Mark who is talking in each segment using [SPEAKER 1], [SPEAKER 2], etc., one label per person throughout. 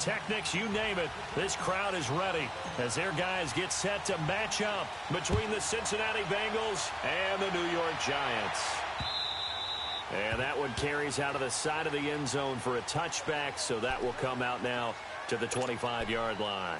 [SPEAKER 1] pyrotechnics, you name it. This crowd is ready as their guys get set to match up between the Cincinnati Bengals and the New York Giants. And that one carries out of the side of the end zone for a touchback, so that will come out now to the 25-yard line.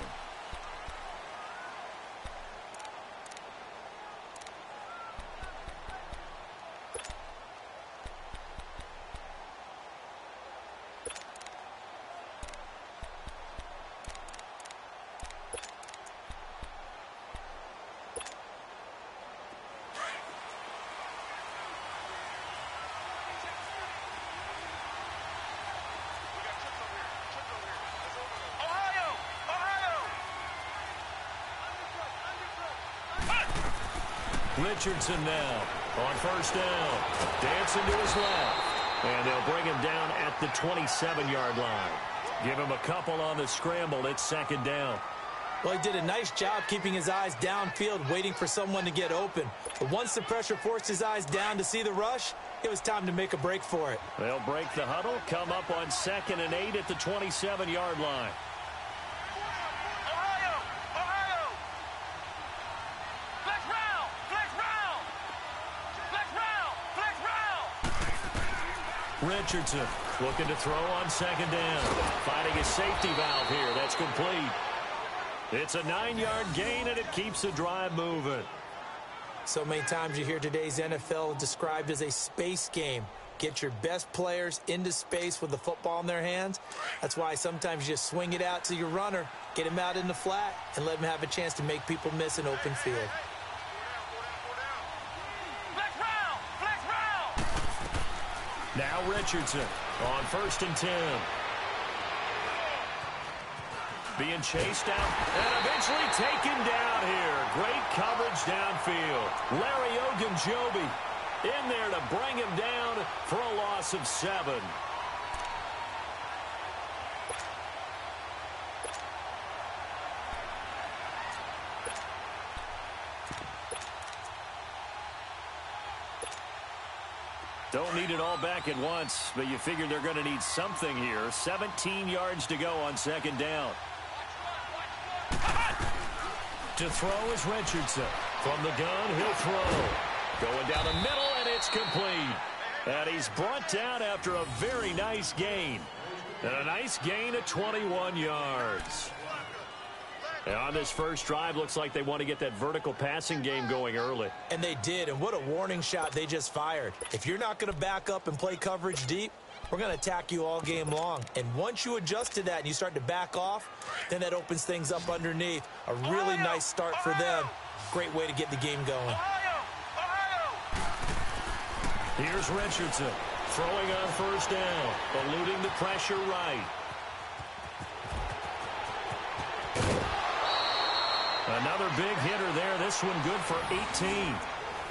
[SPEAKER 1] Richardson now on first down. Dancing to his left. And they'll bring him down at the 27-yard line. Give him a couple on the scramble. It's second down.
[SPEAKER 2] Well, he did a nice job keeping his eyes downfield, waiting for someone to get open. But once the pressure forced his eyes down to see the rush, it was time to make a break for it.
[SPEAKER 1] They'll break the huddle, come up on 2nd and 8 at the 27-yard line. Richardson looking to throw on second down. Finding a safety valve here. That's complete. It's a 9-yard gain, and it keeps the drive moving.
[SPEAKER 2] So many times you hear today's NFL described as a space game. Get your best players into space with the football in their hands. That's why sometimes you just swing it out to your runner, get him out in the flat, and let him have a chance to make people miss an open field.
[SPEAKER 1] Now Richardson on 1st and 10. Being chased out and eventually taken down here. Great coverage downfield. Larry Ogunjobi in there to bring him down for a loss of 7. Don't need it all back at once, but you figure they're going to need something here. 17 yards to go on second down. To throw is Richardson. From the gun, he'll throw. Going down the middle, and it's complete. And he's brought down after a very nice gain. And a nice gain of 21 yards. And on this first drive, looks like they want to get that vertical passing game going early.
[SPEAKER 2] And they did, and what a warning shot they just fired. If you're not going to back up and play coverage deep, we're going to attack you all game long. And once you adjust to that and you start to back off, then that opens things up underneath. A really nice start for them. Great way to get the game going.
[SPEAKER 1] Here's Richardson throwing on first down, eluding the pressure right. Another big hitter there. This one good for 18.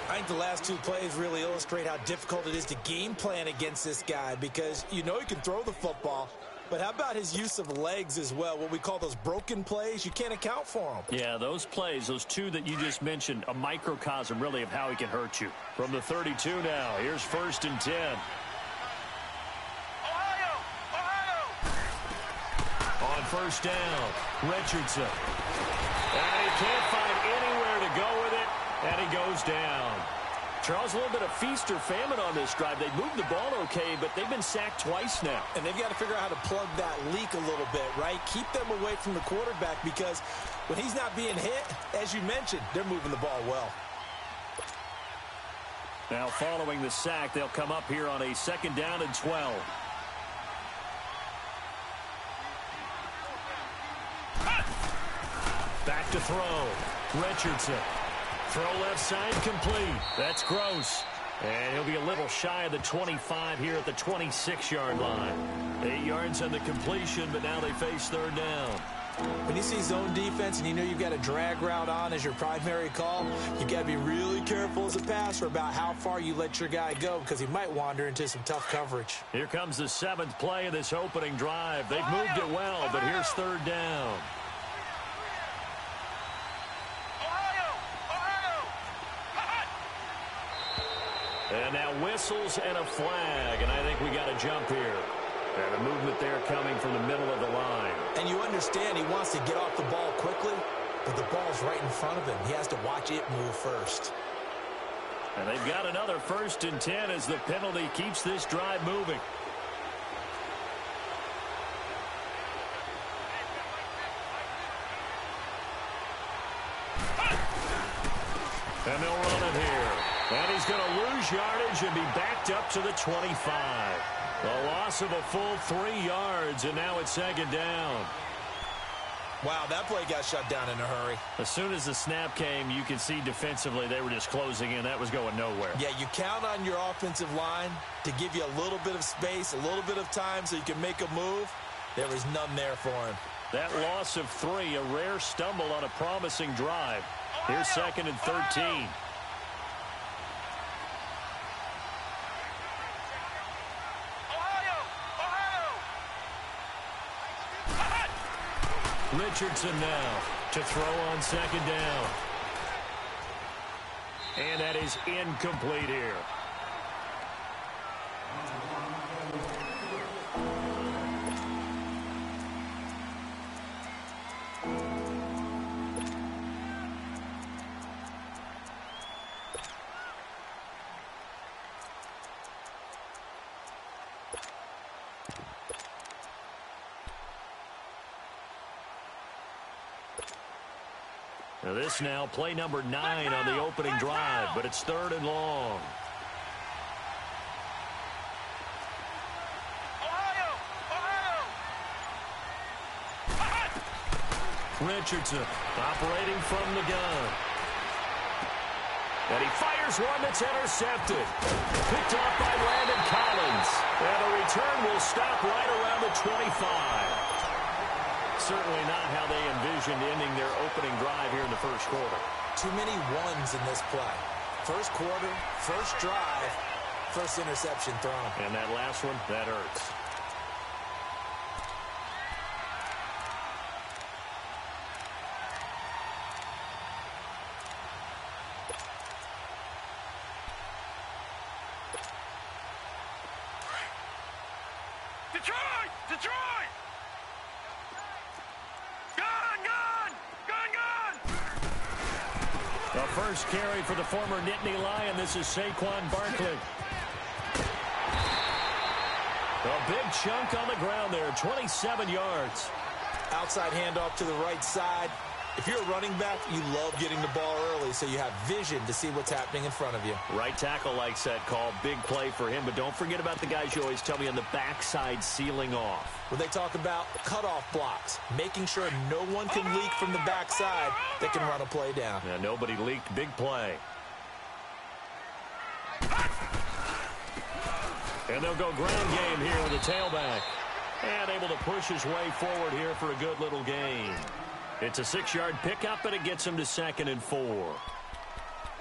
[SPEAKER 2] I think the last two plays really illustrate how difficult it is to game plan against this guy, because you know he can throw the football, but how about his use of legs as well? What we call those broken plays, you can't account for them.
[SPEAKER 1] Yeah, those plays, those two that you just mentioned, a microcosm really of how he can hurt you. From the 32 now, here's 1st and 10. On first down, Richardson. And he can't find anywhere to go with it, and he goes down. Charles, a little bit of feast or famine on this drive. They moved the ball okay, but they've been sacked twice now.
[SPEAKER 2] And they've got to figure out how to plug that leak a little bit, right? Keep them away from the quarterback, because when he's not being hit, as you mentioned, they're moving the ball well.
[SPEAKER 1] Now following the sack, they'll come up here on a 2nd down and 12. Back to throw. Richardson. Throw left side complete. That's Gross. And he'll be a little shy of the 25 here at the 26-yard line. 8 yards on the completion, but now they face 3rd down.
[SPEAKER 2] When you see zone defense and you know you've got a drag route on as your primary call, you've got to be really careful as a passer about how far you let your guy go, because he might wander into some tough coverage.
[SPEAKER 1] Here comes the 7th play of this opening drive. They've moved it well, but here's 3rd down. And now whistles and a flag, and I think we got a jump here. And the movement there coming from the middle of the line.
[SPEAKER 2] And you understand he wants to get off the ball quickly, but the ball's right in front of him. He has to watch it move first.
[SPEAKER 1] And they've got another 1st and 10 as the penalty keeps this drive moving. And they'll run it here. And he's going to lose yardage and be backed up to the 25. A loss of a full 3 yards, and now it's 2nd down.
[SPEAKER 2] Wow, that play got shut down in a hurry.
[SPEAKER 1] As soon as the snap came, you could see defensively they were just closing in. That was going nowhere.
[SPEAKER 2] Yeah, you count on your offensive line to give you a little bit of space, a little bit of time so you can make a move. There was none there for him.
[SPEAKER 1] That loss of 3, a rare stumble on a promising drive. Here's 2nd and 13. Richardson now to throw on 2nd down. And that is incomplete here. Now this now play number 9 on the opening drive, but it's 3rd and long. Richardson operating from the gun. And he fires one that's intercepted. Picked off by Landon Collins. And the return will stop right around the 25. Certainly not how they envisioned ending their opening drive here in the 1st quarter.
[SPEAKER 2] Too many ones in this play. 1st quarter, 1st drive, 1st interception thrown.
[SPEAKER 1] And that last one, that hurts.
[SPEAKER 3] Detroit!
[SPEAKER 1] The first carry for the former Nittany Lion. This is Saquon Barkley. A big chunk on the ground there, 27 yards.
[SPEAKER 2] Outside handoff to the right side. If you're a running back, you love getting the ball early so you have vision to see what's happening in front of you.
[SPEAKER 1] Right tackle likes that call. Big play for him, but don't forget about the guys you always tell me on the backside sealing off.
[SPEAKER 2] When they talk about cutoff blocks, making sure no one can leak from the backside that can run a play down.
[SPEAKER 1] Yeah, nobody leaked. Big play. And they'll go ground game here with the tailback. And able to push his way forward here for a good little gain. It's a 6-yard pickup, and it gets him to 2nd and 4.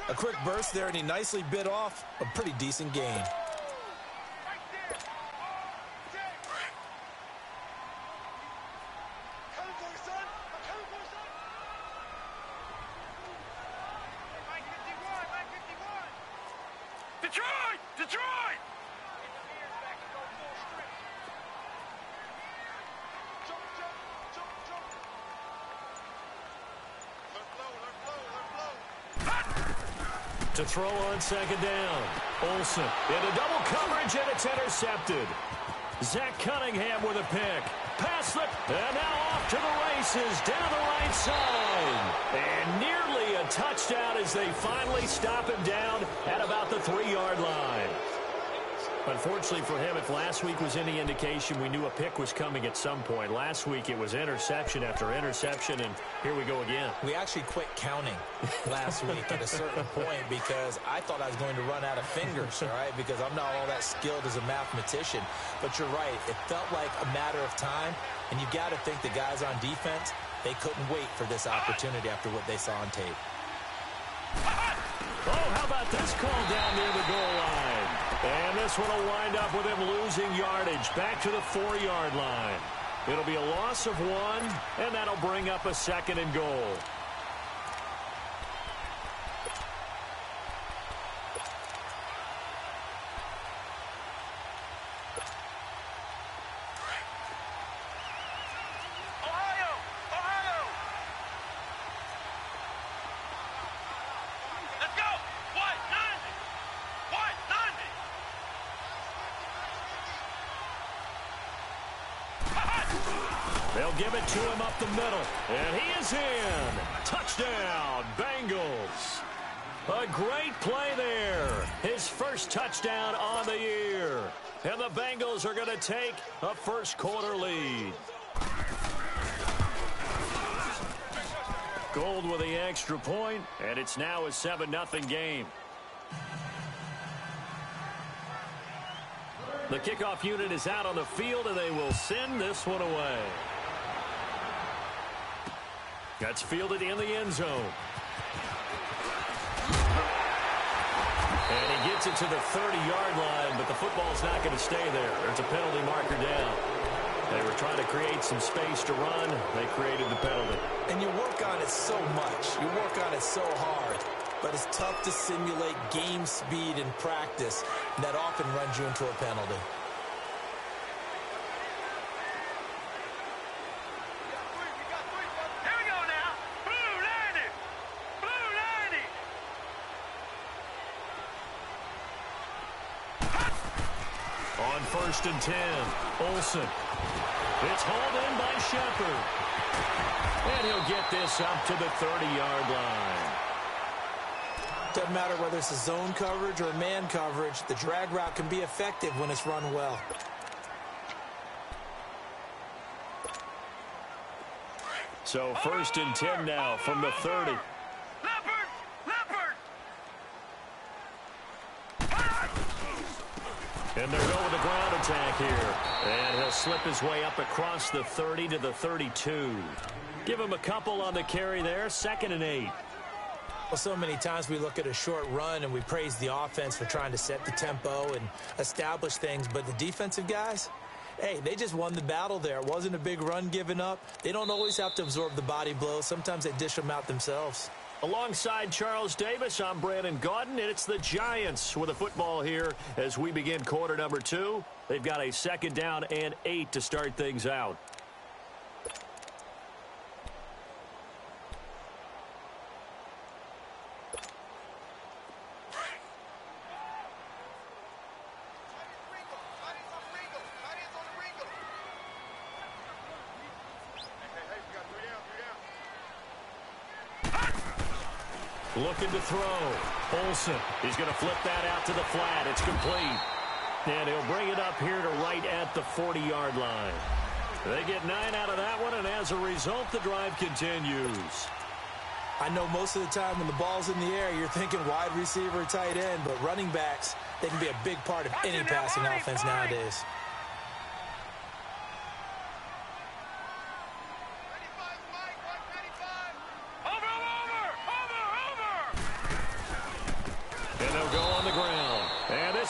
[SPEAKER 2] A quick burst there, and he nicely bit off a pretty decent gain.
[SPEAKER 3] Detroit!
[SPEAKER 1] To throw on 2nd down. Olsen into double coverage, and it's intercepted. Zach Cunningham with a pick. Pass the, and now off to the races down the right side. And nearly a touchdown as they finally stop him down at about the 3-yard line. Unfortunately for him, if last week was any indication, we knew a pick was coming at some point. Last week it was interception after interception, and here we go again.
[SPEAKER 2] We actually quit counting last week at a certain point because I thought I was going to run out of fingers, all right, because I'm not all that skilled as a mathematician. But you're right. It felt like a matter of time, and you got to think the guys on defense, they couldn't wait for this opportunity after what they saw on tape.
[SPEAKER 1] Oh, how about this call down near the goal line? And this one will wind up with him losing yardage back to the 4-yard line. It'll be a loss of 1, and that'll bring up a 2nd and goal. They'll give it to him up the middle. And he is in. Touchdown, Bengals. A great play there. His first touchdown on the year. And the Bengals are going to take a first-quarter lead. Gold with the extra point, and it's now a 7-0 game. The kickoff unit is out on the field, and they will send this one away. That's fielded in the end zone. And he gets it to the 30-yard line, but the football's not going to stay there. There's a penalty marker down. They were trying to create some space to run. They created the penalty.
[SPEAKER 2] And you work on it so much. You work on it so hard. But it's tough to simulate game speed in practice. And that often runs you into a penalty.
[SPEAKER 3] Here we go now. Blue 90. Blue 90.
[SPEAKER 1] On 1st and 10, Olsen. It's hauled in by Shepard. And he'll get this up to the 30-yard line.
[SPEAKER 2] Doesn't matter whether it's a zone coverage or a man coverage, the drag route can be effective when it's run well.
[SPEAKER 1] So 1st and 10 now from the 30. And they're going with the ground attack here. And he'll slip his way up across the 30 to the 32. Give him a couple on the carry there. 2nd and 8.
[SPEAKER 2] Well, so many times we look at a short run and we praise the offense for trying to set the tempo and establish things. But the defensive guys, hey, they just won the battle there. It wasn't a big run given up. They don't always have to absorb the body blows. Sometimes they dish them out themselves.
[SPEAKER 1] Alongside Charles Davis, I'm Brandon Gaudin, and it's the Giants with the football here as we begin quarter number 2. They've got a 2nd down and 8 to start things out. Looking to throw. Olsen. He's going to flip that out to the flat. It's complete. And he'll bring it up here to right at the 40-yard line. They get 9 out of that one, and as a result, the drive continues.
[SPEAKER 2] I know most of the time when the ball's in the air, you're thinking wide receiver, tight end, but running backs, they can be a big part of any passing offense nowadays.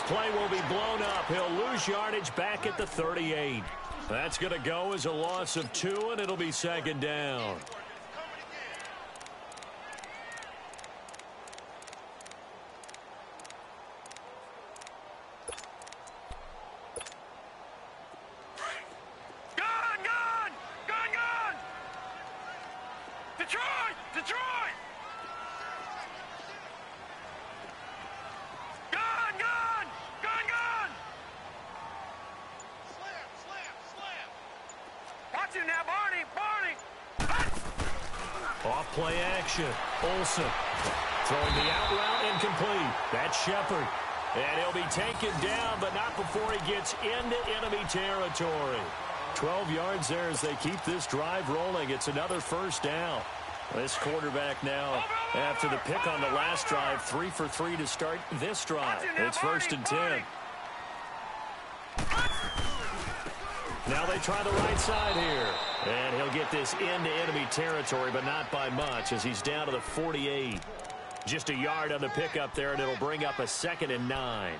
[SPEAKER 1] Play will be blown up. He'll lose yardage back at the 38. That's going to go as a loss of 2, and it'll be 2nd down.
[SPEAKER 3] Gun! Detroit! Watch him now, Barney!
[SPEAKER 1] Off play action. Olsen throwing the out route incomplete. That's Shepard. And he'll be taken down, but not before he gets into enemy territory. 12 yards there as they keep this drive rolling. It's another 1st down. This quarterback now, after the pick on the last drive, 3 for 3 to start this drive. It's 1st and 10. Now they try the right side here. And he'll get this into enemy territory, but not by much as he's down to the 48. Just a yard on the pickup there, and it'll bring up a 2nd and 9.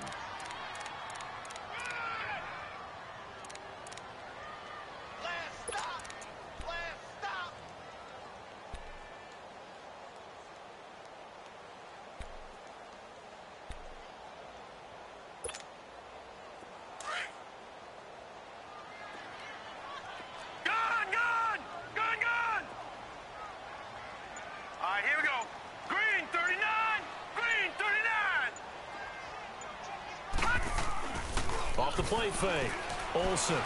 [SPEAKER 1] Off the play fake. Olsen.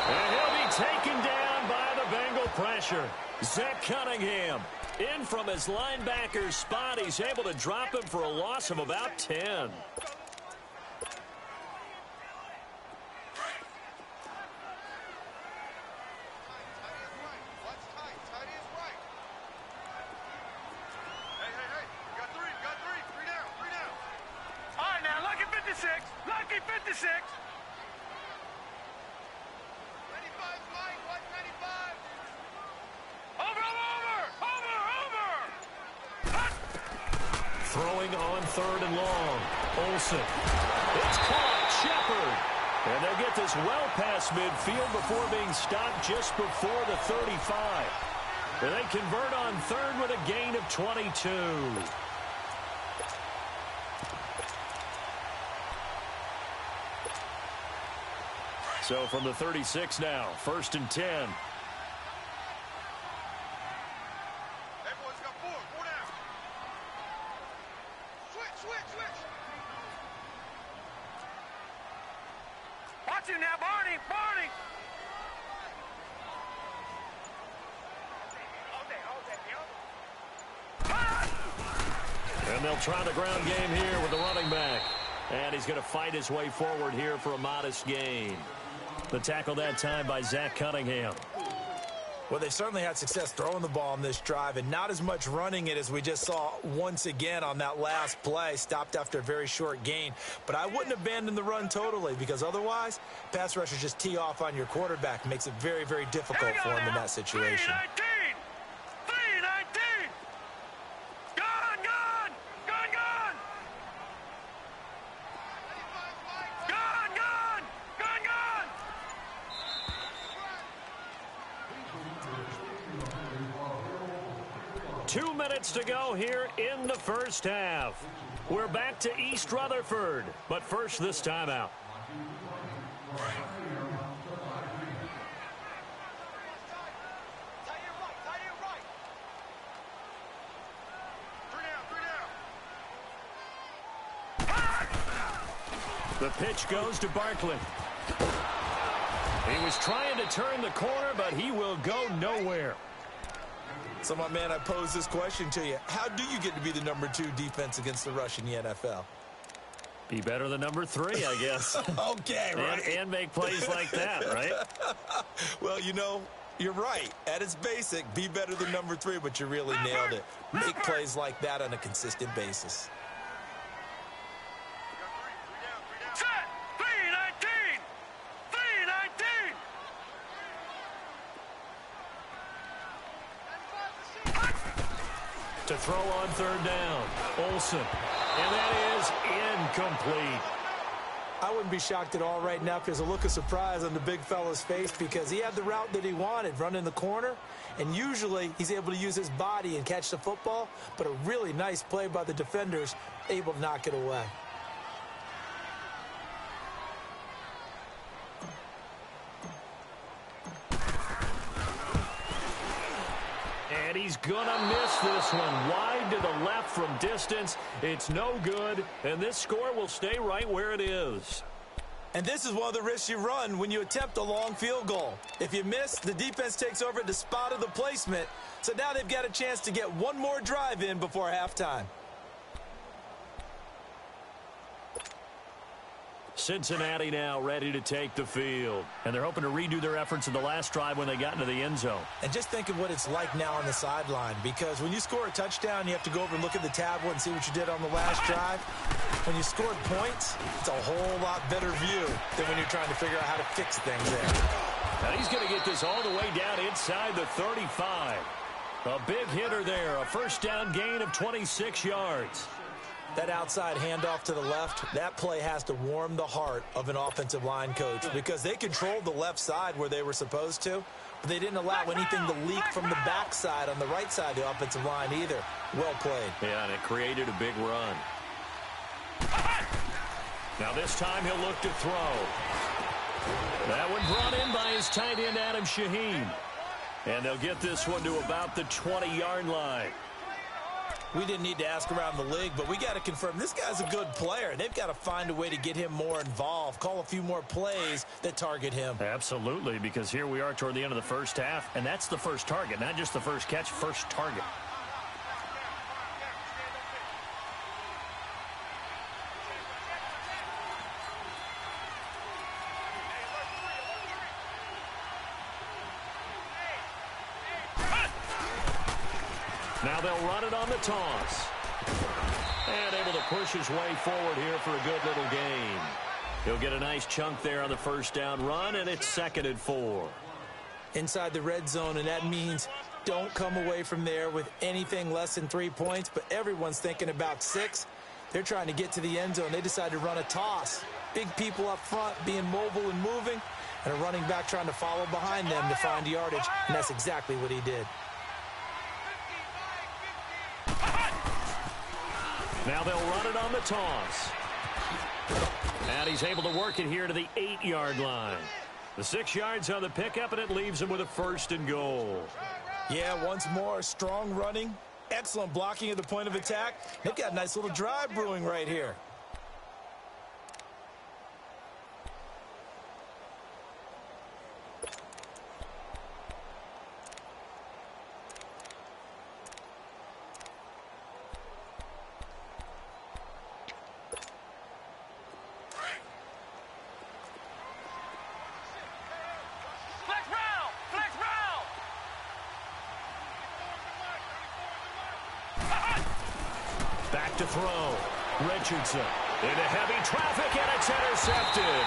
[SPEAKER 1] And he'll be taken down by the Bengal pressure. Zach Cunningham in from his linebacker spot. He's able to drop him for a loss of about 10.
[SPEAKER 3] Lucky 56. 95, Mike, 195. Over.
[SPEAKER 1] Throwing on 3rd and long. Olsen. It's caught. Shepard. And they'll get this well past midfield before being stopped just before the 35. And they convert on 3rd with a gain of 22. So from the 36 now, 1st and 10.
[SPEAKER 3] Everyone's got 4 down. Switch. Watch him now, Barney.
[SPEAKER 1] And they'll try the ground game here with the running back. And he's going to fight his way forward here for a modest gain. The tackle that time by Zach Cunningham.
[SPEAKER 2] Well, they certainly had success throwing the ball on this drive and not as much running it as we just saw once again on that last play. Stopped after a very short gain. But I wouldn't abandon the run totally because otherwise, pass rushers just tee off on your quarterback. Makes it very, very difficult for him in that situation.
[SPEAKER 3] 319. Gone. Gone.
[SPEAKER 1] 2 minutes to go here in the first half. We're back to East Rutherford, but first this timeout. The pitch goes to Barkley. He was trying to turn the corner, but he will go nowhere.
[SPEAKER 2] So, my man, I pose this question to you. How do you get to be the #2 defense against the rush in the NFL?
[SPEAKER 1] Be better than #3, I guess.
[SPEAKER 2] Okay, right.
[SPEAKER 1] And make plays like that, right?
[SPEAKER 2] Well, you know, you're right. At its basic, be better than #3, but you really nailed it. Make plays like that on a consistent basis.
[SPEAKER 3] Set. 319.
[SPEAKER 1] To throw on 3rd down. Olsen. And that is incomplete.
[SPEAKER 2] I wouldn't be shocked at all right now if there's a look of surprise on the big fella's face because he had the route that he wanted, running the corner, and usually he's able to use his body and catch the football, but a really nice play by the defenders, able to knock it away.
[SPEAKER 1] And he's gonna miss this one. Wide to the left from distance. It's no good, and this score will stay right where it is.
[SPEAKER 2] And this is one of the risks you run when you attempt a long field goal. If you miss, the defense takes over at the spot of the placement. So now they've got a chance to get one more drive in before halftime.
[SPEAKER 1] Cincinnati now ready to take the field. And they're hoping to redo their efforts in the last drive when they got into the end zone.
[SPEAKER 2] And just think of what it's like now on the sideline, because when you score a touchdown, you have to go over and look at the tablet and see what you did on the last drive. When you scored points, it's a whole lot better view than when you're trying to figure out how to fix things there.
[SPEAKER 1] Now he's going to get this all the way down inside the 35. A big hitter there, a first down gain of 26 yards.
[SPEAKER 2] That outside handoff to the left, that play has to warm the heart of an offensive line coach because they controlled the left side where they were supposed to, but they didn't allow anything to leak from the backside on the right side of the offensive line either. Well played.
[SPEAKER 1] Yeah, and it created a big run. Now this time he'll look to throw. That one brought in by his tight end, Adam Shaheen. And they'll get this one to about the 20-yard line.
[SPEAKER 2] We didn't need to ask around the league, but we got to confirm this guy's a good player. They've got to find a way to get him more involved, call a few more plays that target him.
[SPEAKER 1] Absolutely, because here we are toward the end of the first half, and that's the first target, not just the first catch, first target. Now they'll run it on the toss. And able to push his way forward here for a good little gain. He'll get a nice chunk there on the first down run, and it's 2nd and 4.
[SPEAKER 2] Inside the red zone, and that means don't come away from there with anything less than 3 points, but everyone's thinking about 6. They're trying to get to the end zone. They decide to run a toss. Big people up front being mobile and moving, and a running back trying to follow behind them to find yardage, and that's exactly what he did.
[SPEAKER 1] Now they'll run it on the toss. And he's able to work it here to the 8-yard line. The 6 yards on the pickup, and it leaves him with a 1st and goal.
[SPEAKER 2] Yeah, once more, strong running, excellent blocking at the point of attack. They've got a nice little drive brewing right here.
[SPEAKER 1] Back to throw. Richardson into heavy traffic, and it's intercepted.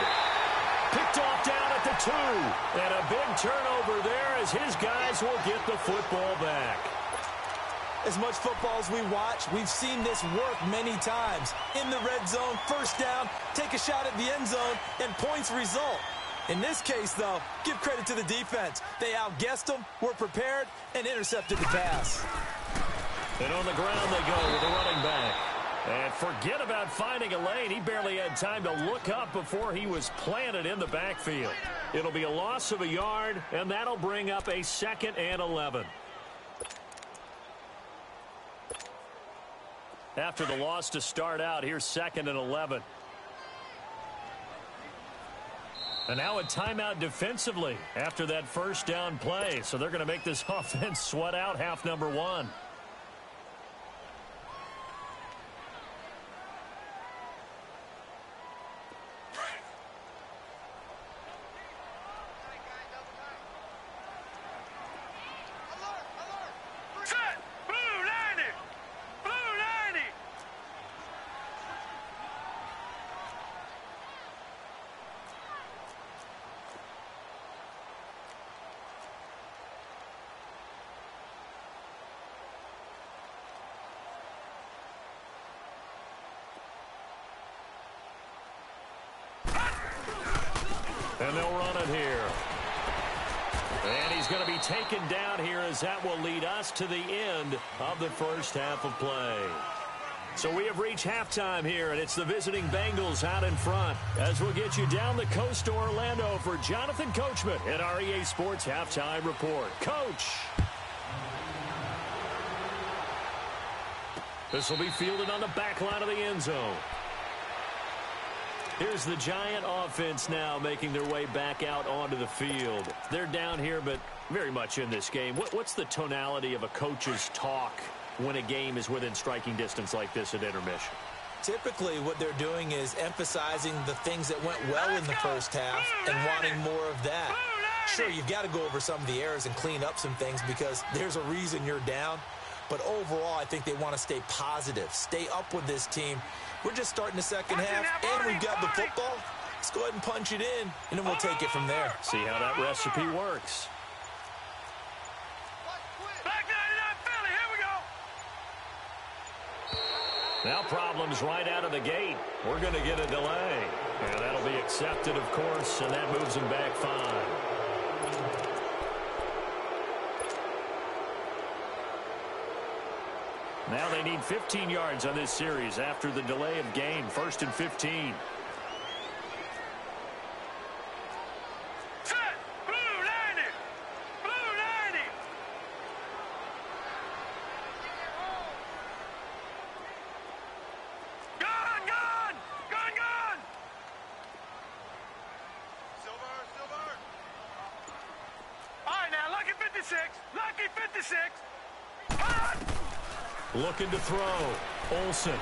[SPEAKER 1] Picked off down at the 2. And a big turnover there as his guys will get the football back.
[SPEAKER 2] As much football as we watch, we've seen this work many times. In the red zone, first down, take a shot at the end zone, and points result. In this case, though, give credit to the defense. They outguessed them, were prepared, and intercepted the pass.
[SPEAKER 1] And on the ground they go with the running back. And forget about finding a lane. He barely had time to look up before he was planted in the backfield. It'll be a loss of a yard, and that'll bring up a 2nd and 11. After the loss to start out, here's 2nd and 11. And now a timeout defensively after that first down play. So they're going to make this offense sweat out half number 1. And they'll run it here. And he's going to be taken down here as that will lead us to the end of the first half of play. So we have reached halftime here, and it's the visiting Bengals out in front as we'll get you down the coast to Orlando for Jonathan Coachman at our EA Sports Halftime Report. Coach! This will be fielded on the back line of the end zone. Here's the Giant offense now making their way back out onto the field. They're down here, but very much in this game. What's the tonality of a coach's talk when a game is within striking distance like this at intermission?
[SPEAKER 2] Typically, what they're doing is emphasizing the things that went well in the first half and wanting more of that. Sure, you've got to go over some of the errors and clean up some things because there's a reason you're down. But overall, I think they want to stay positive, stay up with this team. We're just starting the second half, and we've got the football. Let's go ahead and punch it in, and then we'll take it from there.
[SPEAKER 1] See how that recipe works.
[SPEAKER 3] Black 99 Philly, here we go.
[SPEAKER 1] Now problems right out of the gate. We're going to get a delay. And that'll be accepted, of course, and that moves them back 5. Now they need 15 yards on this series after the delay of game. 1st and 15.
[SPEAKER 3] Set. Blue 90. Blue 90. 56. Lucky 56. Hot.
[SPEAKER 1] Looking to throw. Olsen.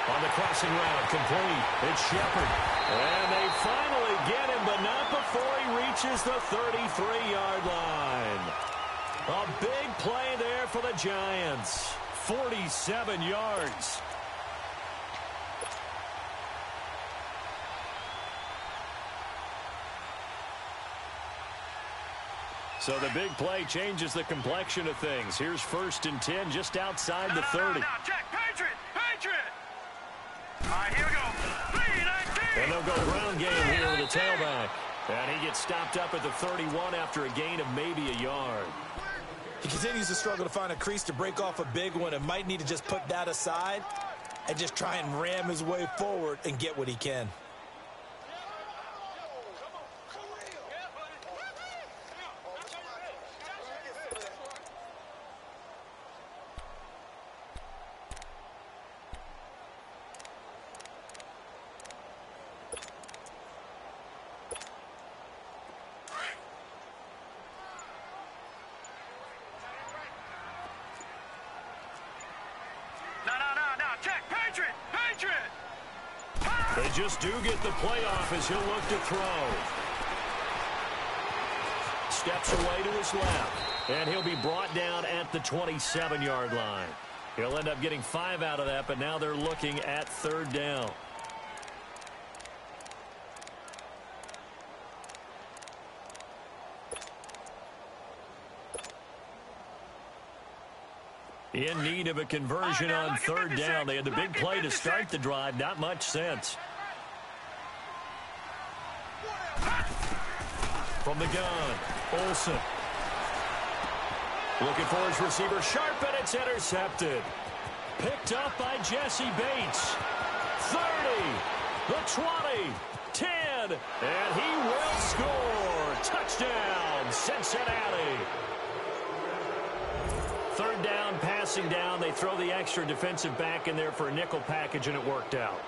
[SPEAKER 1] On the crossing route, complete. It's Shepard. And they finally get him, but not before he reaches the 33-yard line. A big play there for the Giants. 47 yards. So the big play changes the complexion of things. Here's 1st and 10 just outside the 30.
[SPEAKER 3] Now, check. Patriot. All right, here we go. 3-19.
[SPEAKER 1] And they'll go ground game here with the tailback. And he gets stopped up at the 31 after a gain of maybe a yard.
[SPEAKER 2] He continues to struggle to find a crease to break off a big one and might need to just put that aside and just try and ram his way forward and get what he can.
[SPEAKER 1] They just do get the playoff as he'll look to throw. Steps away to his left, and he'll be brought down at the 27-yard line. He'll end up getting 5 out of that, but now they're looking at 3rd down. In need of a conversion on 3rd down. They had the big play to start the drive. Not much sense. From the gun, Olsen. Looking for his receiver, Sharp, and it's intercepted. Picked up by Jesse Bates. 30, the 20, 10, and he will score. Touchdown, Cincinnati. 3rd down, passing down. They throw the extra defensive back in there for a nickel package, and it worked out.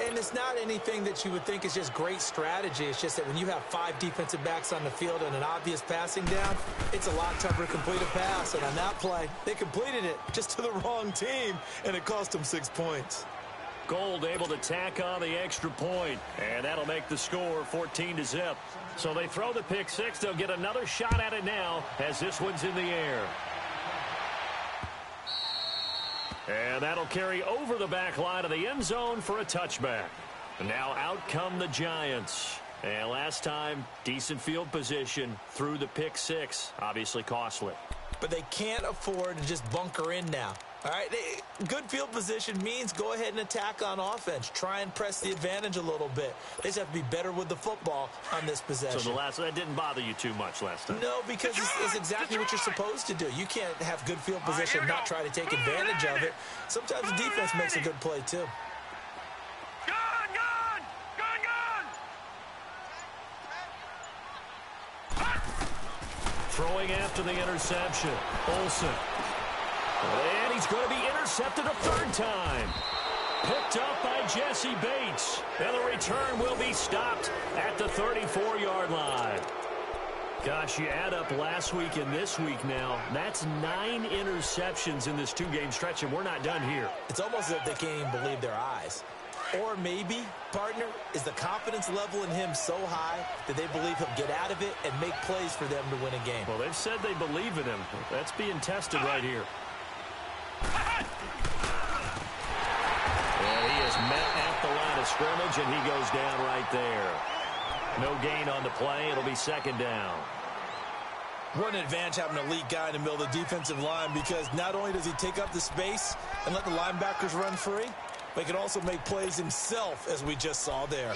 [SPEAKER 2] And it's not anything that you would think is just great strategy. It's just that when you have 5 defensive backs on the field and an obvious passing down, it's a lot tougher to complete a pass. And on that play, they completed it just to the wrong team, and it cost them 6 points.
[SPEAKER 1] Gold able to tack on the extra point, and that'll make the score 14-0. So they throw the pick 6. They'll get another shot at it now as this one's in the air. And that'll carry over the back line of the end zone for a touchback. And now out come the Giants. And last time, decent field position through the pick 6. Obviously costly.
[SPEAKER 2] But they can't afford to just bunker in now. All right, good field position means go ahead and attack on offense. Try and press the advantage a little bit. They just have to be better with the football on this possession.
[SPEAKER 1] So that didn't bother you too much last time?
[SPEAKER 2] No, because it's exactly what you're supposed to do. You can't have good field position and not try to take advantage of it. Sometimes the defense makes a good play, too.
[SPEAKER 1] Throwing after the interception, Olsen. And he's going to be intercepted a 3rd time. Picked up by Jesse Bates. And the return will be stopped at the 34-yard line. Gosh, you add up last week and this week now. That's 9 interceptions in this 2-game stretch, and we're not done here.
[SPEAKER 2] It's almost as if they can't even believe their eyes. Or maybe, partner, is the confidence level in him so high that they believe he'll get out of it and make plays for them to win a game.
[SPEAKER 1] Well, they've said they believe in him. That's being tested right here. And he is met at the line of scrimmage, and he goes down right there. No gain on the play. It'll be 2nd down.
[SPEAKER 2] What an advantage having an elite guy in the middle of the defensive line, because not only does he take up the space and let the linebackers run free, but he can also make plays himself, as we just saw there.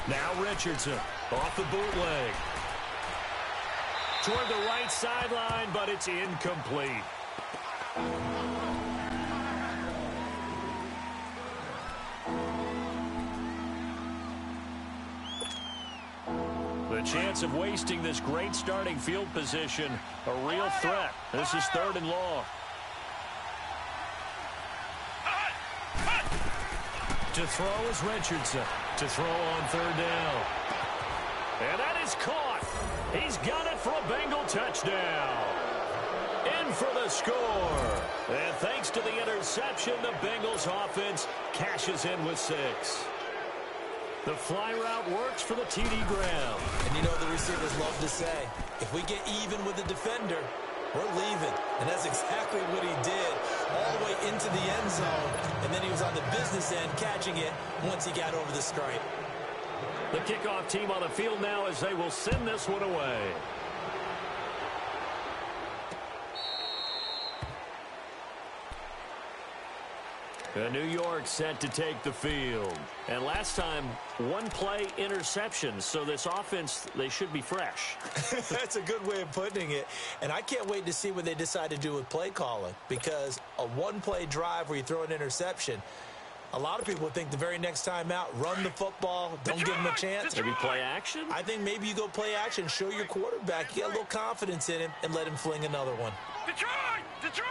[SPEAKER 1] Now Richardson off the bootleg. Toward the right sideline, but it's incomplete. The chance of wasting this great starting field position a real threat. This is 3rd and long.
[SPEAKER 2] To throw is Richardson.
[SPEAKER 1] To throw on 3rd down. And that is caught. He's got it for a Bengal touchdown. In for the score. And thanks to the interception, the Bengals offense cashes in with 6. The fly route works for the TD ground.
[SPEAKER 2] And you know the receivers love to say, if we get even with the defender, we're leaving. And that's exactly what he did, all the way into the end zone. And then he was on the business end catching it once he got over the stripe.
[SPEAKER 1] The kickoff team on the field now as they will send this one away. New York set to take the field. And last time, 1 play interception. So this offense, they should be fresh.
[SPEAKER 2] That's a good way of putting it. And I can't wait to see what they decide to do with play calling. Because a 1-play drive where you throw an interception, a lot of people think the very next time out, run the football, don't give them a chance.
[SPEAKER 1] Maybe play action?
[SPEAKER 2] I think maybe you go play action, show your quarterback, get a little confidence in him, and let him fling another one.
[SPEAKER 3] Detroit! Detroit!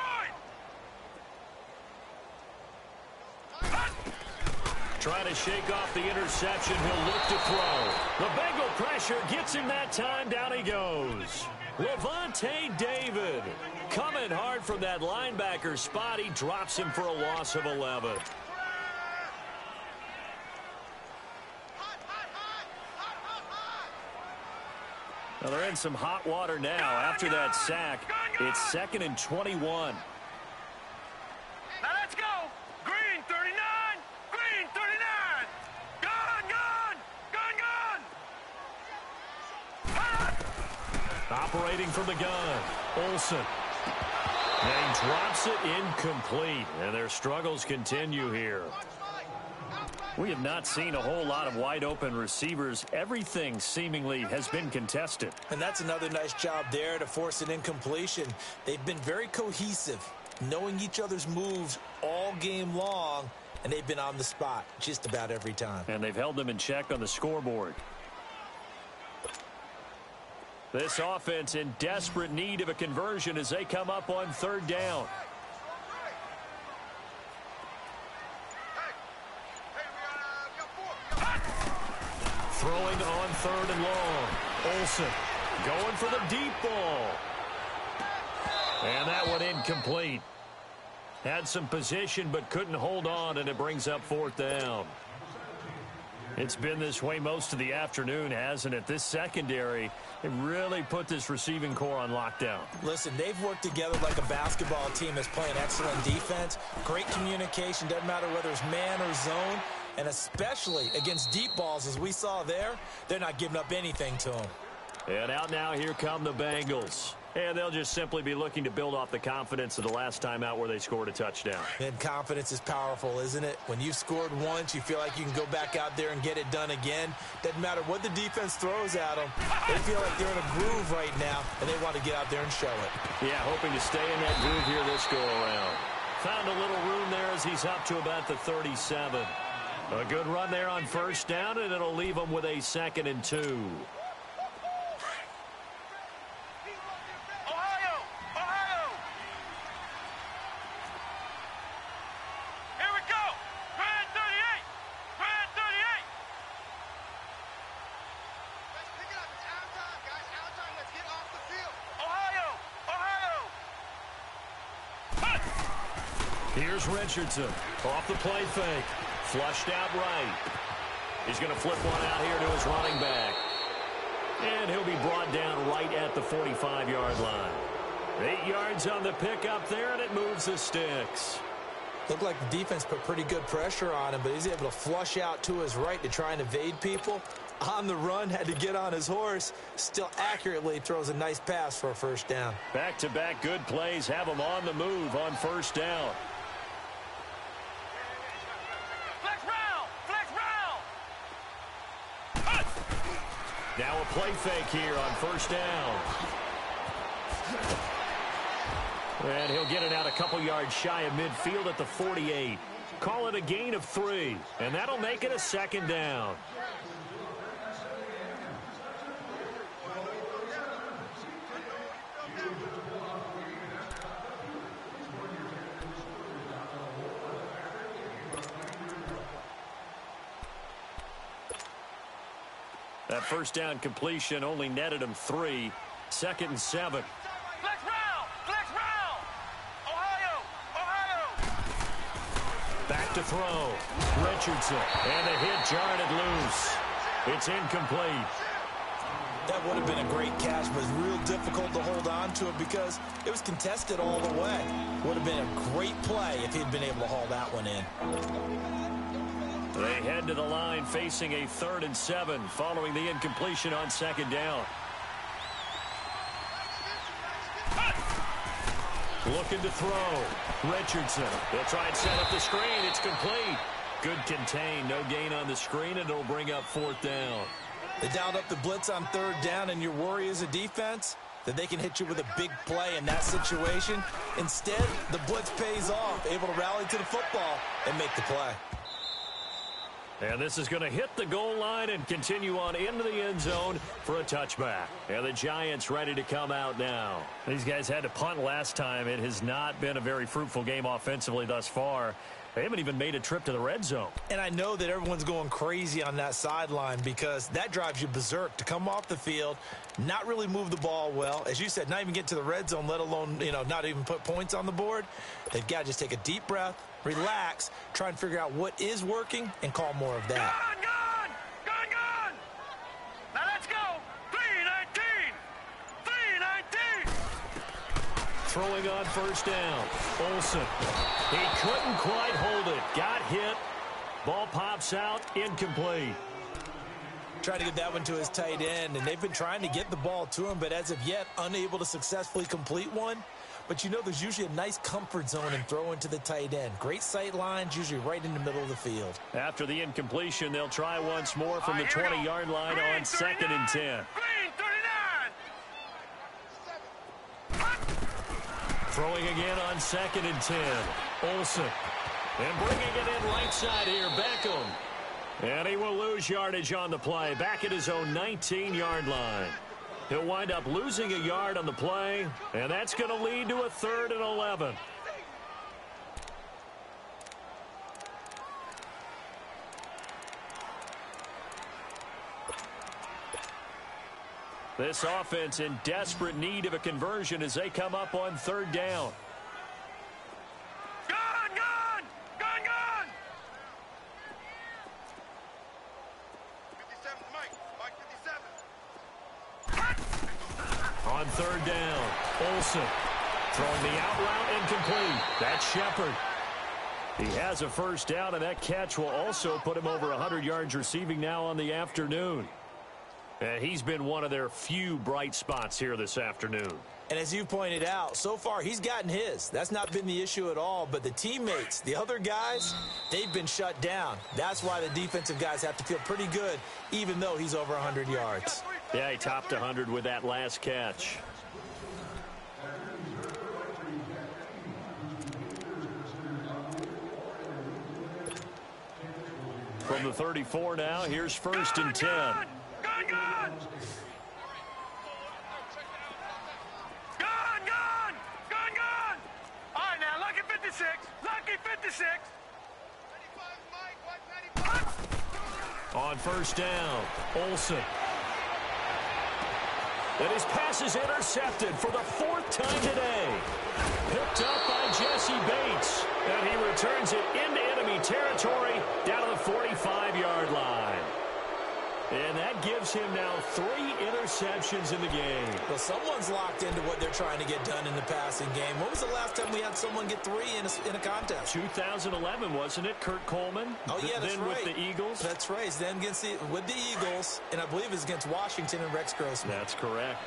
[SPEAKER 1] Trying to shake off the interception. He'll look to throw. The Bengal pressure gets him that time. Down he goes. Levante David coming hard from that linebacker spot. He drops him for a loss of 11. Well, they're in some hot water now. After that sack, it's 2nd and 21.
[SPEAKER 3] Now let's go! Green 39! Green 39! Gun!
[SPEAKER 1] Operating from the gun, Olsen. And he drops it incomplete. And their struggles continue here. We have not seen a whole lot of wide-open receivers. Everything seemingly has been contested.
[SPEAKER 2] And that's another nice job there to force an incompletion. They've been very cohesive, knowing each other's moves all game long, and they've been on the spot just about every time.
[SPEAKER 1] And they've held them in check on the scoreboard. This offense in desperate need of a conversion as they come up on 3rd down. Throwing on 3rd and long. Olsen going for the deep ball. And that one incomplete. Had some position but couldn't hold on, and it brings up 4th down. It's been this way most of the afternoon, hasn't it? This secondary, it really put this receiving core on lockdown.
[SPEAKER 2] Listen, they've worked together like a basketball team that's playing excellent defense. Great communication, doesn't matter whether it's man or zone. And especially against deep balls, as we saw there, they're not giving up anything to them.
[SPEAKER 1] And out now, here come the Bengals. And they'll just simply be looking to build off the confidence of the last time out where they scored a touchdown.
[SPEAKER 2] And confidence is powerful, isn't it? When you've scored once, you feel like you can go back out there and get it done again. Doesn't matter what the defense throws at them. They feel like they're in a groove right now, and they want to get out there and show it.
[SPEAKER 1] Yeah, hoping to stay in that groove here this go-around. Found a little room there as he's up to about the 37. A good run there on 1st down, and it'll leave them with a 2nd and 2.
[SPEAKER 3] Ohio! Ohio! Here we go! Grand 38! Grand 38! Let's pick it up. It's out of time, guys. Out of time. Let's get off the field. Ohio! Ohio!
[SPEAKER 1] Here's Richardson off the play fake. Flushed out right. He's going to flip one out here to his running back. And he'll be brought down right at the 45-yard line. 8 yards on the pickup there, and it moves the sticks.
[SPEAKER 2] Looked like the defense put pretty good pressure on him, but he's able to flush out to his right to try and evade people. On the run, had to get on his horse. Still accurately throws a nice pass for a 1st down.
[SPEAKER 1] Back-to-back good plays have him on the move on 1st down. Now a play fake here on 1st down. And he'll get it out a couple yards shy of midfield at the 48. Call it a gain of 3, and that'll make it a 2nd down. That first down completion only netted him 3. 2nd and 7.
[SPEAKER 3] Flex round! Flex round! Ohio! Ohio!
[SPEAKER 1] Back to throw. Richardson. And the hit jarred it loose. It's incomplete.
[SPEAKER 2] That would have been a great catch, but it's real difficult to hold on to it because it was contested all the way. Would have been a great play if he'd been able to haul that one in.
[SPEAKER 1] They head to the line facing a 3rd and 7 following the incompletion on 2nd down. Looking to throw. Richardson. They'll try and set up the screen. It's complete. Good contain. No gain on the screen, and it'll bring up 4th down.
[SPEAKER 2] They dialed up the blitz on 3rd down, and your worry as a defense that they can hit you with a big play in that situation. Instead, the blitz pays off, able to rally to the football and make the play.
[SPEAKER 1] And this is going to hit the goal line and continue on into the end zone for a touchback. And the Giants ready to come out now. These guys had to punt last time. It has not been a very fruitful game offensively thus far. They haven't even made a trip to the red zone. And
[SPEAKER 2] I know that everyone's going crazy on that sideline because that drives you berserk to come off the field, not really move the ball well. As you said, not even get to the red zone, let alone, not even put points on the board. They've got to just take a deep breath, relax, try and figure out what is working, and call more of that.
[SPEAKER 3] Gone! Now let's go! 3-19! 3-19!
[SPEAKER 1] Throwing on 1st down. Olsen. He couldn't quite hold it. Got hit. Ball pops out. Incomplete.
[SPEAKER 2] Trying to get that one to his tight end, and they've been trying to get the ball to him, but as of yet, unable to successfully complete one. But there's usually a nice comfort zone in throwing to the tight end. Great sight lines, usually right in the middle of the field.
[SPEAKER 1] After the incompletion, they'll try once more from the 20-yard line on 2nd and 10.
[SPEAKER 3] Green 39!
[SPEAKER 1] Throwing again on 2nd and 10. Olsen. And bringing it in right side here, Beckham. And he will lose yardage on the play, back at his own 19-yard line. He'll wind up losing a yard on the play, and that's going to lead to a 3rd and 11. This offense in desperate need of a conversion as they come up on 3rd down.
[SPEAKER 3] Gone! 57, Mike 57.
[SPEAKER 1] On 3rd down, Olsen throwing the out route incomplete. That's Shepard. He has a 1st down, and that catch will also put him over 100 yards receiving now on the afternoon. And he's been one of their few bright spots here this afternoon.
[SPEAKER 2] And as you pointed out, so far he's gotten his. That's not been the issue at all. But the teammates, the other guys, they've been shut down. That's why the defensive guys have to feel pretty good, even though he's over 100 yards.
[SPEAKER 1] Yeah, he topped 100 with that last catch. From the 34 now, here's 1st and 10.
[SPEAKER 3] Gone! All right, now, lucky 56. Lucky 56.
[SPEAKER 1] On 1st down, Olsen. And his pass is intercepted for the 4th time today. Picked up by Jesse Bates. And he returns it into enemy territory down to the 45-yard line. And that gives him now 3 interceptions in the game.
[SPEAKER 2] Well, someone's locked into what they're trying to get done in the passing game. When was the last time we had someone get 3 in a contest?
[SPEAKER 1] 2011, wasn't it? Kurt Coleman?
[SPEAKER 2] Oh, yeah, that's
[SPEAKER 1] then
[SPEAKER 2] right.
[SPEAKER 1] with the Eagles?
[SPEAKER 2] That's right. Then with the Eagles, and I believe it's against Washington and Rex Grossman.
[SPEAKER 1] That's correct.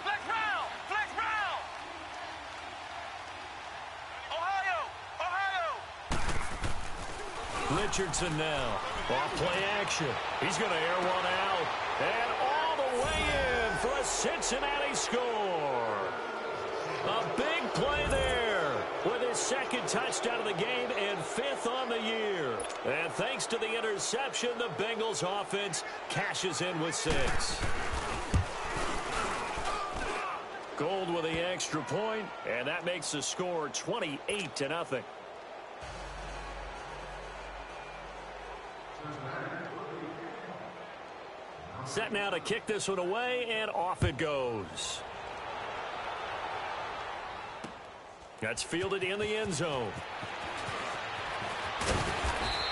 [SPEAKER 3] Flex round! Ohio!
[SPEAKER 1] Richardson now. Off play action. He's going to air one out. And all the way in for a Cincinnati score. A big play there with his 2nd touchdown of the game and 5th on the year. And thanks to the interception, the Bengals offense cashes in with 6. Gold with the extra point, and that makes the score 28-0. Set now to kick this one away, and off it goes. That's fielded in the end zone.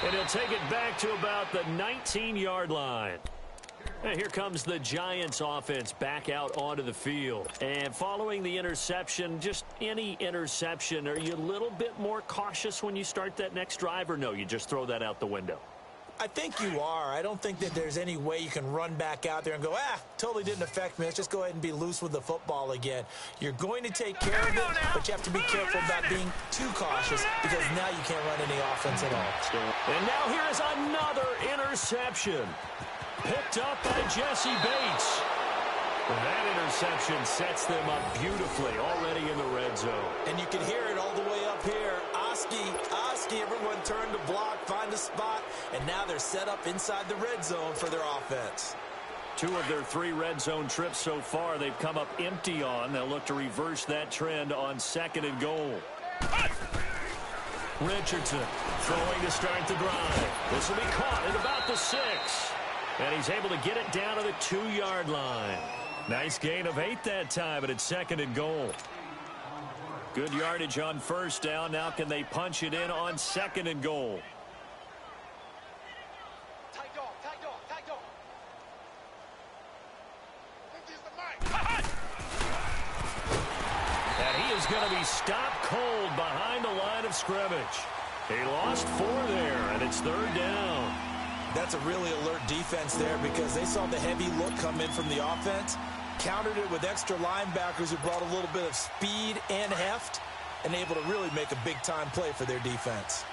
[SPEAKER 1] And he'll take it back to about the 19-yard line. And here comes the Giants offense back out onto the field. And following the interception, just any interception, are you a little bit more cautious when you start that next drive, or no, you just throw that out the window?
[SPEAKER 2] I think you are. I don't think that there's any way you can run back out there and go, totally didn't affect me. Let's just go ahead and be loose with the football again. You're going to take care of it, but you have to be careful about being too cautious because now you can't run any offense at all.
[SPEAKER 1] And now here is another interception. Picked up by Jesse Bates. That interception sets them up beautifully already in the red zone.
[SPEAKER 2] And you can hear it all the way up here. Oski, everyone turned to block, find a spot, and now they're set up inside the red zone for their offense.
[SPEAKER 1] 2 of their 3 red zone trips so far they've come up empty on. They'll look to reverse that trend on 2nd and goal. Richardson throwing to start the drive. This will be caught at about the 6. And he's able to get it down to the 2-yard line. Nice gain of 8 that time, but it's 2nd and goal. Good yardage on 1st down. Now can they punch it in on 2nd and goal?
[SPEAKER 3] Tight dog.
[SPEAKER 1] And he is going to be stopped cold behind the line of scrimmage. He lost 4 there, and it's 3rd down.
[SPEAKER 2] That's a really alert defense there because they saw the heavy look come in from the offense, countered it with extra linebackers who brought a little bit of speed and heft, and able to really make a big-time play for their defense.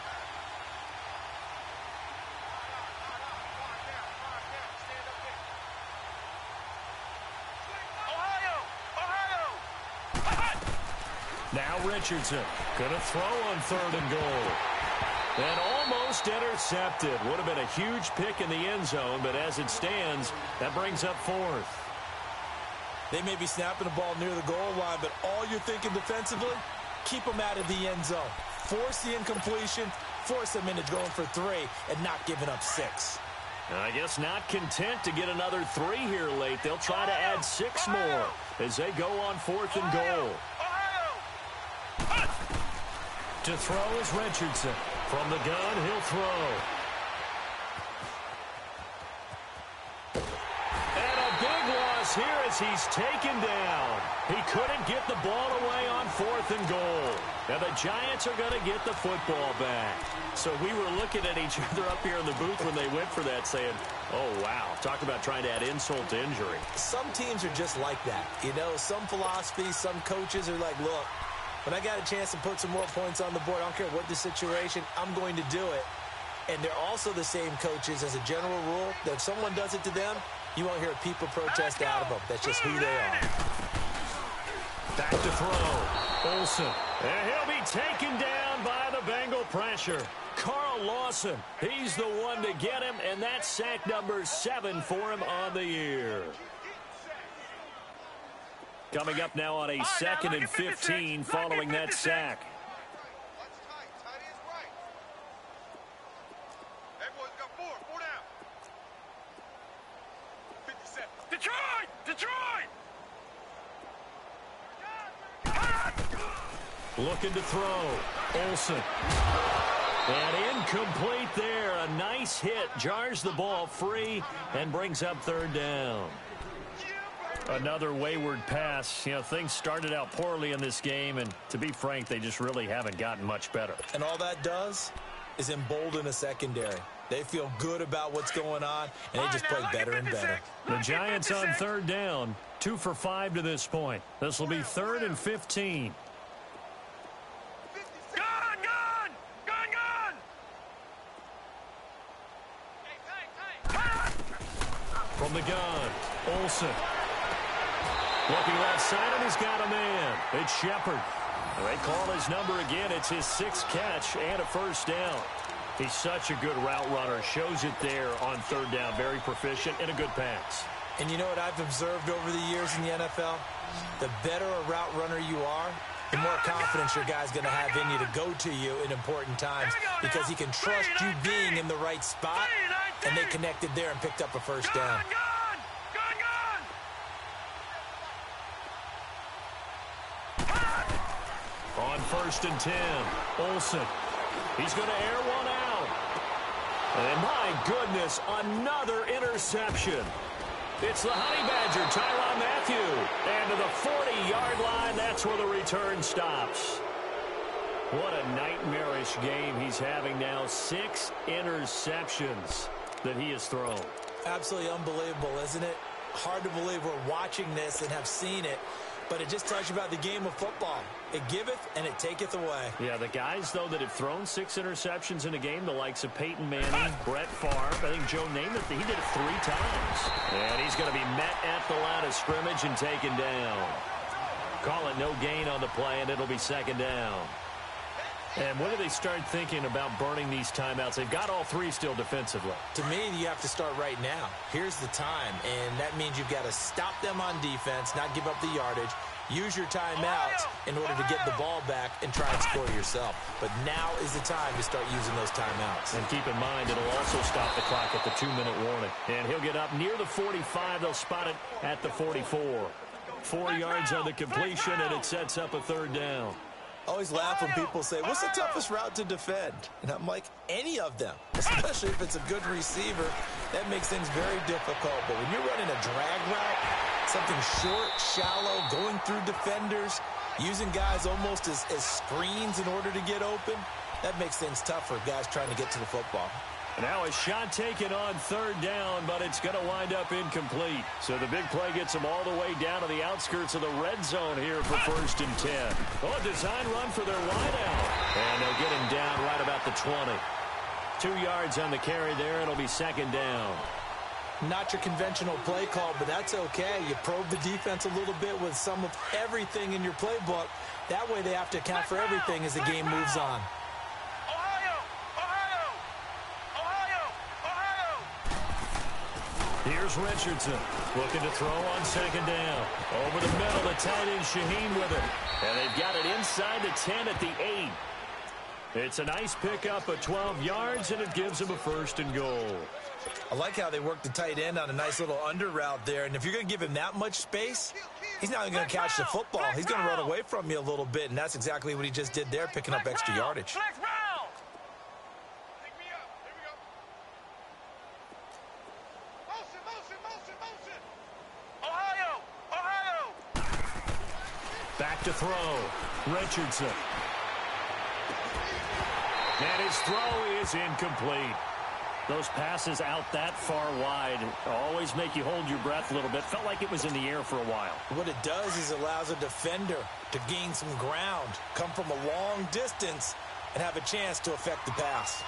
[SPEAKER 1] Now Richardson going to throw on 3rd and goal. And almost intercepted. Would have been a huge pick in the end zone, but as it stands, that brings up 4th.
[SPEAKER 2] They may be snapping the ball near the goal line, but all you're thinking defensively, keep them out of the end zone. Force the incompletion, force them into going for 3, and not giving up 6.
[SPEAKER 1] I guess not content to get another 3 here late. They'll try to add 6 more as they go on 4th and goal. To throw is Richardson. From the gun, he'll throw. And a big loss here as he's taken down. He couldn't get the ball away on 4th and goal. And the Giants are going to get the football back. So we were looking at each other up here in the booth when they went for that saying, oh, wow. Talk about trying to add insult to injury.
[SPEAKER 2] Some teams are just like that. You know, some philosophies, some coaches are like, look, when I got a chance to put some more points on the board, I don't care what the situation, I'm going to do it. And they're also the same coaches as a general rule that if someone does it to them, you won't hear people protest out of them. That's just who they are.
[SPEAKER 1] Back to throw. Olsen. And he'll be taken down by the Bengal pressure. Carl Lawson. He's the one to get him, and that's sack number 7 for him on the year. Coming up now on a 2nd and 15 following that sack. Looking to throw. Olsen. And incomplete there. A nice hit. Jars the ball free and brings up 3rd down. Another wayward pass. You know, things started out poorly in this game, and to be frank, they just really haven't gotten much better.
[SPEAKER 2] And all that does is embolden a secondary. They feel good about what's going on, and they just play better and better.
[SPEAKER 1] The Giants on 3rd down. 2 for 5 to this point. This will be 3rd and 15. From the gun, Olsen. Looking left side, and he's got a man. It's Shepard. They call his number again. It's his 6th catch and a 1st down. He's such a good route runner. Shows it there on 3rd down. Very proficient and a good pass.
[SPEAKER 2] And you know what I've observed over the years in the NFL? The better a route runner you are, the more confidence your guy's going to have in you to go to you in important times because he can trust you being in the right spot, and they connected there and picked up a 1st down.
[SPEAKER 1] On 1st and 10, Olsen. He's going to air one out. And my goodness, another interception. It's the Honey Badger, Tyrann Mathieu. And to the 40-yard line, that's where the return stops. What a nightmarish game he's having now. 6 interceptions that he has thrown.
[SPEAKER 2] Absolutely unbelievable, isn't it? Hard to believe we're watching this and have seen it, but it just tells you about the game of football. It giveth and it taketh away.
[SPEAKER 1] Yeah, the guys, though, that have thrown 6 interceptions in a game, the likes of Peyton Manning, Brett Favre, I think Joe Namath, he did it 3 times. And he's going to be met at the line of scrimmage and taken down. Call it no gain on the play, and it'll be 2nd down. And when do they start thinking about burning these timeouts? They've got all 3 still defensively.
[SPEAKER 2] To me, you have to start right now. Here's the time, and that means you've got to stop them on defense, not give up the yardage, use your timeouts in order to get the ball back and try and score yourself. But now is the time to start using those timeouts.
[SPEAKER 1] And keep in mind, it'll also stop the clock at the 2-minute warning. And he'll get up near the 45. They'll spot it at the 44. 4 yards on the completion, and it sets up a 3rd down.
[SPEAKER 2] I always laugh when people say, what's the toughest route to defend? And I'm like, any of them, especially if it's a good receiver. That makes things very difficult. But when you're running a drag route, something short, shallow, going through defenders, using guys almost as screens in order to get open, that makes things tough for guys trying to get to the football.
[SPEAKER 1] Now a shot taken on 3rd down, but it's going to wind up incomplete. So the big play gets them all the way down to the outskirts of the red zone here for 1st and 10. Oh, a design run for their wideout. And they'll get him down right about the 20. 2 yards on the carry there. It'll be 2nd down.
[SPEAKER 2] Not your conventional play call, but that's okay. You probe the defense a little bit with some of everything in your playbook. That way they have to account for everything as the game moves on.
[SPEAKER 1] Here's Richardson looking to throw on 2nd down. Over the middle, the tight end Shaheen with it. And they've got it inside the 10 at the 8. It's a nice pickup of 12 yards, and it gives them a 1st and goal.
[SPEAKER 2] I like how they work the tight end on a nice little under route there. And if you're going to give him that much space, he's not even going to catch the football. He's going to run away from you a little bit, and that's exactly what he just did there, picking up extra yardage.
[SPEAKER 1] Back to throw. Richardson. And his throw is incomplete. Those passes out that far wide always make you hold your breath a little bit. Felt like it was in the air for a while.
[SPEAKER 2] What it does is allows a defender to gain some ground, come from a long distance, and have a chance to affect the pass.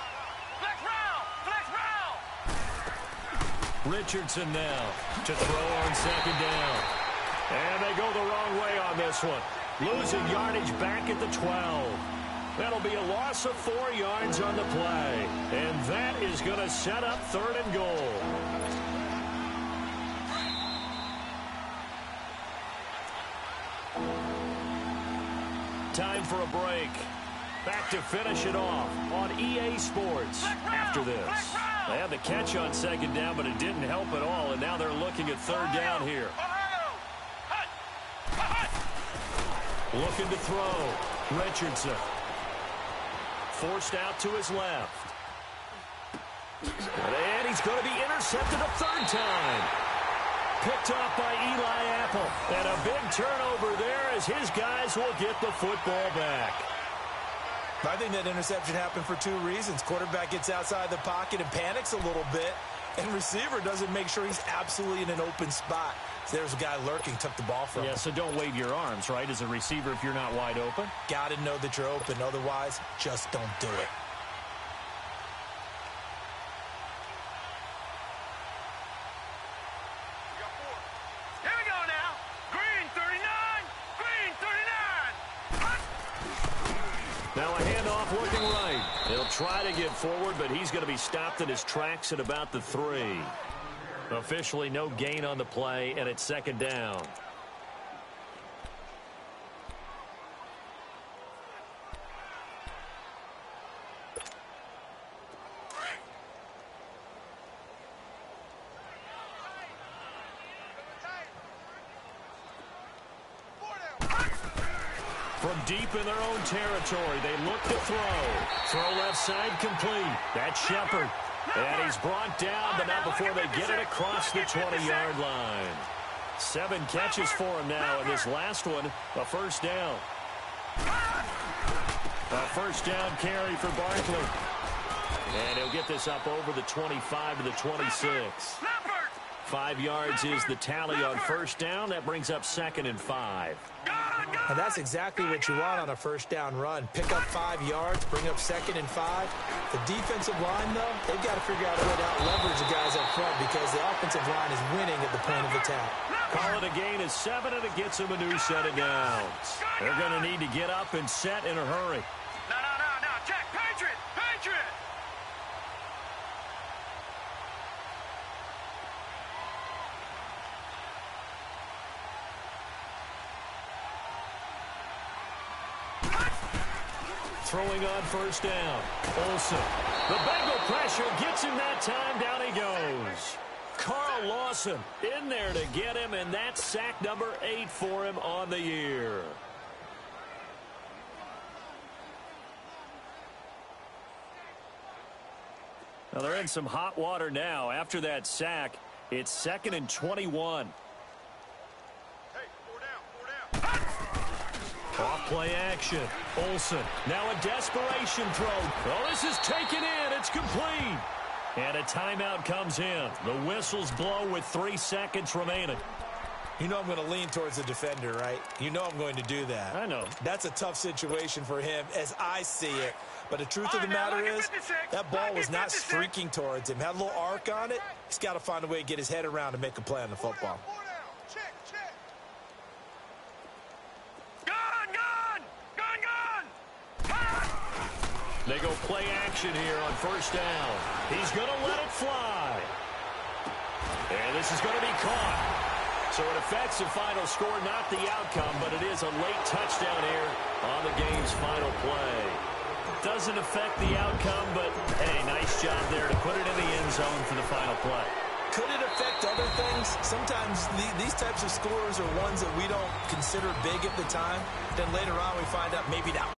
[SPEAKER 3] Flex round! Flex round!
[SPEAKER 1] Richardson now to throw on 2nd down. And they go the wrong way on this one. Losing yardage back at the 12. That'll be a loss of 4 yards on the play. And that is going to set up 3rd and goal. Time for a break. Back to finish it off on EA Sports after this. They had the catch on 2nd down, but it didn't help at all. And now they're looking at 3rd down here. Looking to throw. Richardson. Forced out to his left. And he's going to be intercepted a 3rd time. Picked off by Eli Apple. And a big turnover there as his guys will get the football back.
[SPEAKER 2] I think that interception happened for 2 reasons. Quarterback gets outside the pocket and panics a little bit. And receiver doesn't make sure he's absolutely in an open spot. So there's a guy lurking, took the ball from him.
[SPEAKER 1] Yeah, so don't wave your arms, right, as a receiver if you're not wide open.
[SPEAKER 2] Got to know that you're open. Otherwise, just don't do it.
[SPEAKER 3] Here we go now. Green 39. Green 39.
[SPEAKER 1] Now a handoff looking right. He'll try to get forward, but he's going to be stopped in his tracks at about the 3. Officially no gain on the play, and it's 2nd down. From deep in their own territory, they look to throw. Throw left side complete. That's Shepard. And he's brought down, but not before they get it across the 20-yard line. 7 catches for him now, and this last one, a first down. A first down carry for Barkley. And he'll get this up over the 25 to the 26. 5 yards is the tally on first down. That brings up 2nd and 5.
[SPEAKER 2] And that's exactly what you want on a first down run. Pick up 5 yards, bring up 2nd and 5. The defensive line, though, they've got to figure out a way to out-leverage the guys up front because the offensive line is winning at the point of attack.
[SPEAKER 1] Call it a gain of 7, and it gets them a new set of downs. They're going to need to get up and set in a hurry.
[SPEAKER 3] No. Check. Patriot.
[SPEAKER 1] Throwing on first down. Olsen. The Bengal pressure gets him that time. Down he goes. Carl Lawson in there to get him, and that's sack number 8 for him on the year. Now they're in some hot water now. After that sack, it's 2nd and 21. Off play action. Olsen. Now a desperation throw. Oh, this is taken in. It's complete. And a timeout comes in. The whistles blow with 3 seconds remaining.
[SPEAKER 2] You know I'm going to lean towards the defender, right? You know I'm going to do that.
[SPEAKER 1] I know.
[SPEAKER 2] That's a tough situation for him as I see it. But the truth of the matter is, that ball was not streaking towards him. Had a little arc on it. He's got to find a way to get his head around and make a play on the football.
[SPEAKER 1] They go play action here on first down. He's going to let it fly. And this is going to be caught. So it affects the final score, not the outcome, but it is a late touchdown here on the game's final play. Doesn't affect the outcome, but, hey, nice job there to put it in the end zone for the final play.
[SPEAKER 2] Could it affect other things? Sometimes these types of scores are ones that we don't consider big at the time. Then later on we find out maybe that